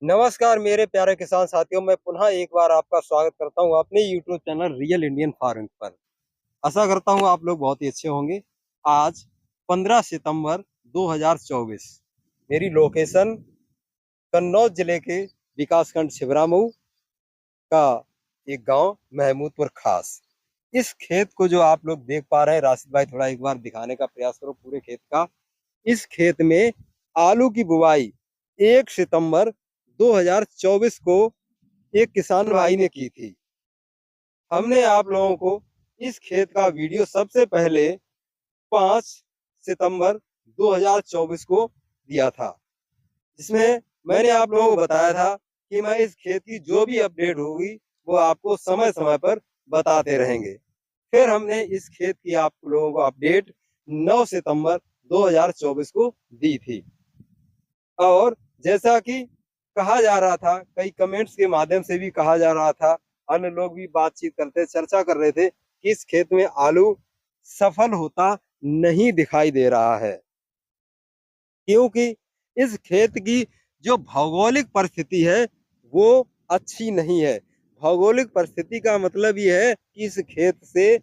नमस्कार मेरे प्यारे किसान साथियों, मैं पुनः एक बार आपका स्वागत करता हूं अपने YouTube channel real Indian farming पर। आशा करता हूं आप लोग बहुत ही अच्छे होंगे। आज 15 सितंबर 2024, मेरी लोकेशन कन्नौज जिले के विकासखंड छिबरामऊ का एक गांव महमूदपुर खास। इस खेत को जो आप लोग देख पा रहे हैं, राशिद भाई थोड़ा एक बार दिखाने का प्रयास करो पूरे खेत का। इस खेत में आलू की बुवाई 1 सितंबर 2024 को एक किसान भाई ने की थी। हमने आप लोगों को इस खेत का वीडियो सबसे पहले 5 सितंबर 2024 को दिया था, जिसमें मैंने आप लोगों को बताया था कि मैं इस खेत की जो भी अपडेट होगी वो आपको समय समय पर बताते रहेंगे। फिर हमने इस खेत की आप लोगों को अपडेट 9 सितंबर 2024 को दी थी। और जैसा कि कहा जा रहा था, कई कमेंट्स के माध्यम से भी कहा जा रहा था, अन्य लोग भी बातचीत करते चर्चा कर रहे थे कि इस खेत में आलू सफल होता नहीं दिखाई दे रहा है, क्योंकि इस खेत की जो भौगोलिक परिस्थिति है वो अच्छी नहीं है। भौगोलिक परिस्थिति का मतलब ये है कि इस खेत से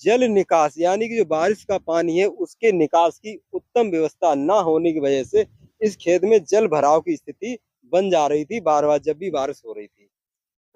जल निकास यानी कि जो बारिश का पानी है उसके निकास की उत्तम व्यवस्था ना होने की वजह से इस खेत में जल भराव की स्थिति बन जा रही थी बार बार जब भी बारिश हो रही थी।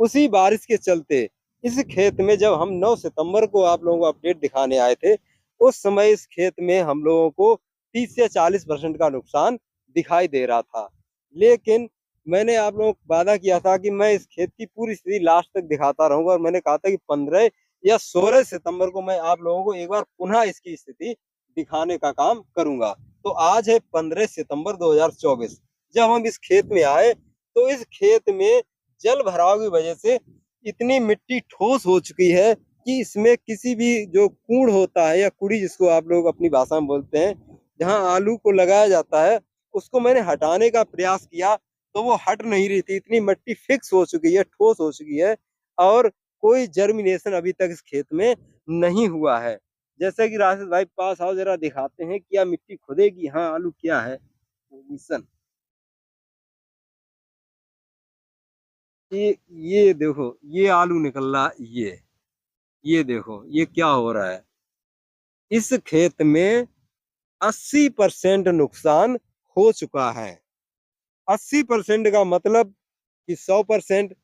उसी बारिश के चलते इस खेत में जब हम 9 सितंबर को आप लोगों को अपडेट दिखाने आए थे, उस समय इस खेत में हम लोगों को 30 से 40% का नुकसान दिखाई दे रहा था। लेकिन मैंने आप लोगों को वादा किया था कि मैं इस खेत की पूरी स्थिति लास्ट तक दिखाता रहूंगा, और मैंने कहा था कि 15 या 16 सितंबर को मैं आप लोगों को एक बार पुनः इसकी स्थिति दिखाने का काम करूंगा। तो आज है 15 सितंबर 2024। जब हम इस खेत में आए तो इस खेत में जल भराव की वजह से इतनी मिट्टी ठोस हो चुकी है कि इसमें किसी भी जो कूड़ होता है या कुड़ी जिसको आप लोग अपनी भाषा में बोलते हैं, जहां आलू को लगाया जाता है, उसको मैंने हटाने का प्रयास किया तो वो हट नहीं रही थी। इतनी मिट्टी फिक्स हो चुकी है, ठोस हो चुकी है, और कोई जर्मिनेशन अभी तक इस खेत में नहीं हुआ है। जैसे कि राशिद भाई पास आओ, जरा दिखाते हैं क्या मिट्टी खुदेगी। हाँ, आलू क्या है पोजीशन। ये देखो, ये आलू निकल रहा, ये देखो ये क्या हो रहा है। इस खेत में 80% नुकसान हो चुका है। 80% का मतलब कि 100%।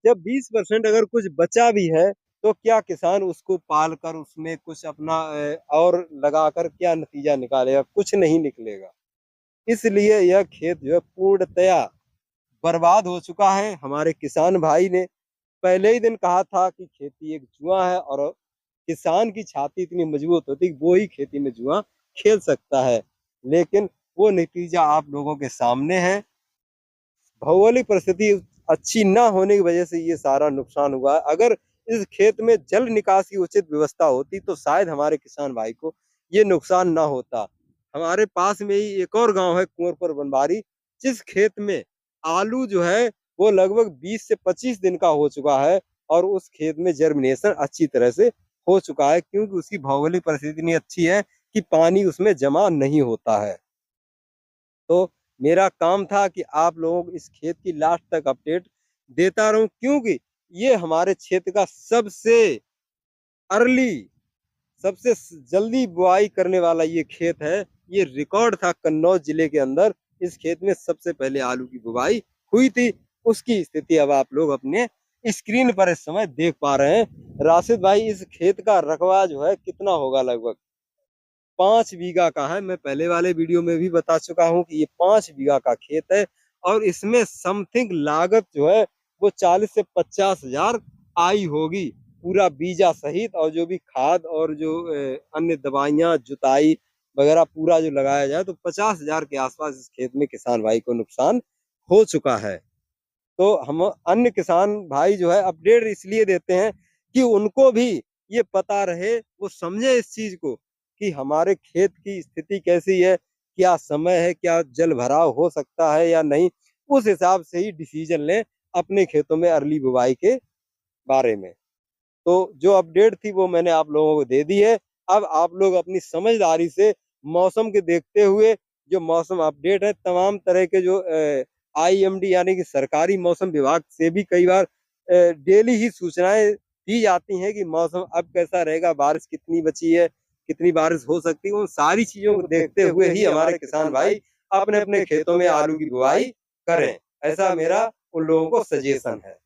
जब 20% अगर कुछ बचा भी है तो क्या किसान उसको पाल कर उसमें कुछ अपना और लगाकर क्या नतीजा निकालेगा? कुछ नहीं निकलेगा। इसलिए यह खेत जो है पूर्णतया बर्बाद हो चुका है। हमारे किसान भाई ने पहले ही दिन कहा था कि खेती एक जुआ है, और किसान की छाती इतनी मजबूत होती है कि वो ही खेती में जुआ खेल सकता है। लेकिन वो नतीजा आप लोगों के सामने है। भौगोलिक परिस्थिति अच्छी ना होने की वजह से ये सारा नुकसान हुआ है। अगर इस खेत में जल निकास की उचित व्यवस्था होती तो शायद हमारे किसान भाई को ये नुकसान ना होता। हमारे पास में ही एक और गांव है कुंवरपुर बनवारी, जिस खेत में आलू जो है वो लगभग 20 से 25 दिन का हो चुका है, और उस खेत में जर्मिनेशन अच्छी तरह से हो चुका है, क्योंकि उसकी भौगोलिक परिस्थिति इतनी अच्छी है कि पानी उसमें जमा नहीं होता है। तो मेरा काम था कि आप लोगों को इस खेत की लास्ट तक अपडेट देता रहूं, क्योंकि ये हमारे क्षेत्र का सबसे अर्ली, सबसे जल्दी बुआई करने वाला ये खेत है। ये रिकॉर्ड था कन्नौज जिले के अंदर। इस खेत में सबसे पहले आलू की बुआई हुई थी। उसकी स्थिति अब आप लोग अपने स्क्रीन पर इस समय देख पा रहे हैं। राशिद भाई, इस खेत का रकबा जो है कितना होगा? लगभग 5 बीघा का है। मैं पहले वाले वीडियो में भी बता चुका हूँ कि ये 5 बीघा का खेत है, और इसमें समथिंग लागत जो है वो 40 से 50 हजार आई होगी, पूरा बीजा सहित, और जो भी खाद और जो अन्य दवाइयाँ जुताई वगैरह पूरा जो लगाया जाए तो 50 हजार के आसपास इस खेत में किसान भाई को नुकसान हो चुका है। तो हम अन्य किसान भाई जो है अपडेट इसलिए देते हैं कि उनको भी ये पता रहे, वो समझे इस चीज को कि हमारे खेत की स्थिति कैसी है, क्या समय है, क्या जल भराव हो सकता है या नहीं। उस हिसाब से ही डिसीजन लें अपने खेतों में अर्ली बुवाई के बारे में। तो जो अपडेट थी वो मैंने आप लोगों को दे दी है। अब आप लोग अपनी समझदारी से मौसम के देखते हुए जो मौसम अपडेट है, तमाम तरह के जो आईएमडी यानी कि सरकारी मौसम विभाग से भी कई बार डेली ही सूचनाएं दी जाती हैं कि मौसम अब कैसा रहेगा, बारिश कितनी बची है, कितनी बारिश हो सकती है। उन सारी चीजों को देखते हुए ही हमारे किसान भाई अपने अपने खेतों में आलू की बुआई करें, ऐसा मेरा उन लोगों को सजेशन है।